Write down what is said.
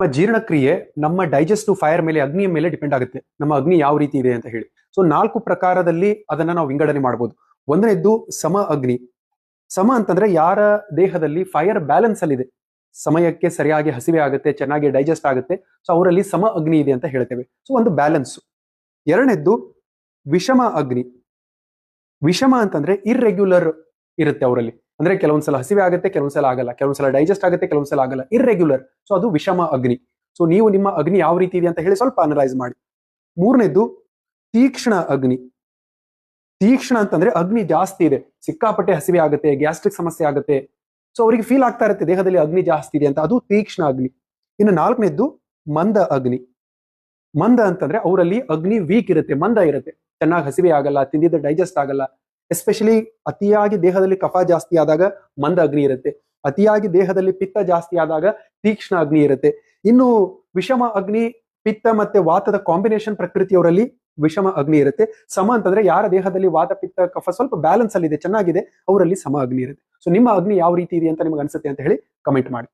ನಮ್ಮ ಜೀರ್ಣಕ್ರಿಯೆ ನಮ್ಮ ಡೈಜೆಸ್ಟಿವ್ ಫೈರ್ ಮೇಲೆ, ಅಗ್ನಿಯ ಮೇಲೆ ಡಿಪೆಂಡ್ ಆಗುತ್ತೆ. ನಮ್ಮ ಅಗ್ನಿ ಯಾವ ರೀತಿ ಇದೆ ಅಂತ ಹೇಳಿ. ಸೊ 4 ಪ್ರಕಾರದಲ್ಲಿ ಅದನ್ನ ನಾವು ವಿಂಗಡಣೆ ಮಾಡಬಹುದು. ಒಂದನೇದ್ದು ಸಮ ಅಗ್ನಿ. ಸಮ ಅಂತಂದ್ರೆ ಯಾರ ದೇಹದಲ್ಲಿ ಫೈರ್ ಬ್ಯಾಲೆನ್ಸ್ ಅಲ್ಲಿ ಇದೆ, ಸಮಯಕ್ಕೆ ಸರಿಯಾಗಿ ಹಸಿವೆ ಆಗುತ್ತೆ, ಚೆನ್ನಾಗಿ ಡೈಜೆಸ್ಟ್ ಆಗುತ್ತೆ, ಸೊ ಅವರಲ್ಲಿ ಸಮ ಅಗ್ನಿ ಇದೆ ಅಂತ ಹೇಳ್ತೇವೆ. ಸೊ ಒಂದು ಬ್ಯಾಲೆನ್ಸ್. ಎರಡನೇದ್ದು ವಿಷಮ ಅಗ್ನಿ. ವಿಷಮ ಅಂತಂದ್ರೆ ಇರ್ರೆಗ್ಯುಲರ್ ಇರುತ್ತೆ ಅವರಲ್ಲಿ. ಅಂದ್ರೆ ಕೆಲವೊಂದ್ಸಲ ಹಸಿವೆ ಆಗುತ್ತೆ, ಕೆಲವೊಂದ್ಸಲ ಆಗಲ್ಲ, ಕೆಲವೊಂದ್ಸಲ ಡೈಜೆಸ್ಟ್ ಆಗುತ್ತೆ, ಕೆಲವೊಂದ್ಸಲ ಆಗಲ್ಲ, ಇರ್ರೆಗ್ಯುಲರ್. ಸೊ ಅದು ವಿಷಮ ಅಗ್ನಿ. ಸೊ ನೀವು ನಿಮ್ಮ ಅಗ್ನಿ ಯಾವ ರೀತಿ ಇದೆ ಅಂತ ಹೇಳಿ ಸ್ವಲ್ಪ ಅನಲೈಸ್ ಮಾಡಿ. ಮೂರನೇದ್ದು ತೀಕ್ಷ್ಣ ಅಗ್ನಿ. ತೀಕ್ಷ್ಣ ಅಂತಂದ್ರೆ ಅಗ್ನಿ ಜಾಸ್ತಿ ಇದೆ, ಸಿಕ್ಕಾಪಟ್ಟೆ ಹಸಿವೆ ಆಗುತ್ತೆ, ಗ್ಯಾಸ್ಟ್ರಿಕ್ ಸಮಸ್ಯೆ ಆಗುತ್ತೆ, ಸೊ ಅವರಿಗೆ ಫೀಲ್ ಆಗ್ತಾ ಇರುತ್ತೆ ದೇಹದಲ್ಲಿ ಅಗ್ನಿ ಜಾಸ್ತಿ ಇದೆ ಅಂತ, ಅದು ತೀಕ್ಷ್ಣ ಅಗ್ನಿ. ಇನ್ನು ನಾಲ್ಕನೇದ್ದು ಮಂದ ಅಗ್ನಿ. ಮಂದ ಅಂತಂದ್ರೆ ಅವರಲ್ಲಿ ಅಗ್ನಿ ವೀಕ್ ಇರುತ್ತೆ, ಮಂದ ಇರುತ್ತೆ, ಚೆನ್ನಾಗಿ ಹಸಿವೆ ಆಗಲ್ಲ, ತಿಂದಿದ್ದು ಡೈಜೆಸ್ಟ್ ಆಗಲ್ಲ. ಎಸ್ಪೆಷಲಿ ಅತಿಯಾಗಿ ದೇಹದಲ್ಲಿ ಕಫ ಜಾಸ್ತಿ ಆದಾಗ ಮಂದ ಅಗ್ನಿ ಇರುತ್ತೆ, ಅತಿಯಾಗಿ ದೇಹದಲ್ಲಿ ಪಿತ್ತ ಜಾಸ್ತಿ ಆದಾಗ ತೀಕ್ಷ್ಣ ಅಗ್ನಿ ಇರುತ್ತೆ. ಇನ್ನು ವಿಷಮ ಅಗ್ನಿ, ಪಿತ್ತ ಮತ್ತೆ ವಾತದ ಕಾಂಬಿನೇಷನ್ ಪ್ರಕೃತಿಯವರಲ್ಲಿ ವಿಷಮ ಅಗ್ನಿ ಇರುತ್ತೆ. ಸಮ ಅಂತಂದ್ರೆ ಯಾರ ದೇಹದಲ್ಲಿ ವಾತ ಪಿತ್ತ ಕಫ ಸ್ವಲ್ಪ ಬ್ಯಾಲೆನ್ಸ್ ಅಲ್ಲಿ ಇದೆ, ಚೆನ್ನಾಗಿದೆ, ಅವರಲ್ಲಿ ಸಮ ಅಗ್ನಿ ಇರುತ್ತೆ. ಸೊ ನಿಮ್ಮ ಅಗ್ನಿ ಯಾವ ರೀತಿ ಇದೆ ಅಂತ ನಿಮ್ಗೆ ಅನ್ಸುತ್ತೆ ಅಂತ ಹೇಳಿ ಕಮೆಂಟ್ ಮಾಡಿ.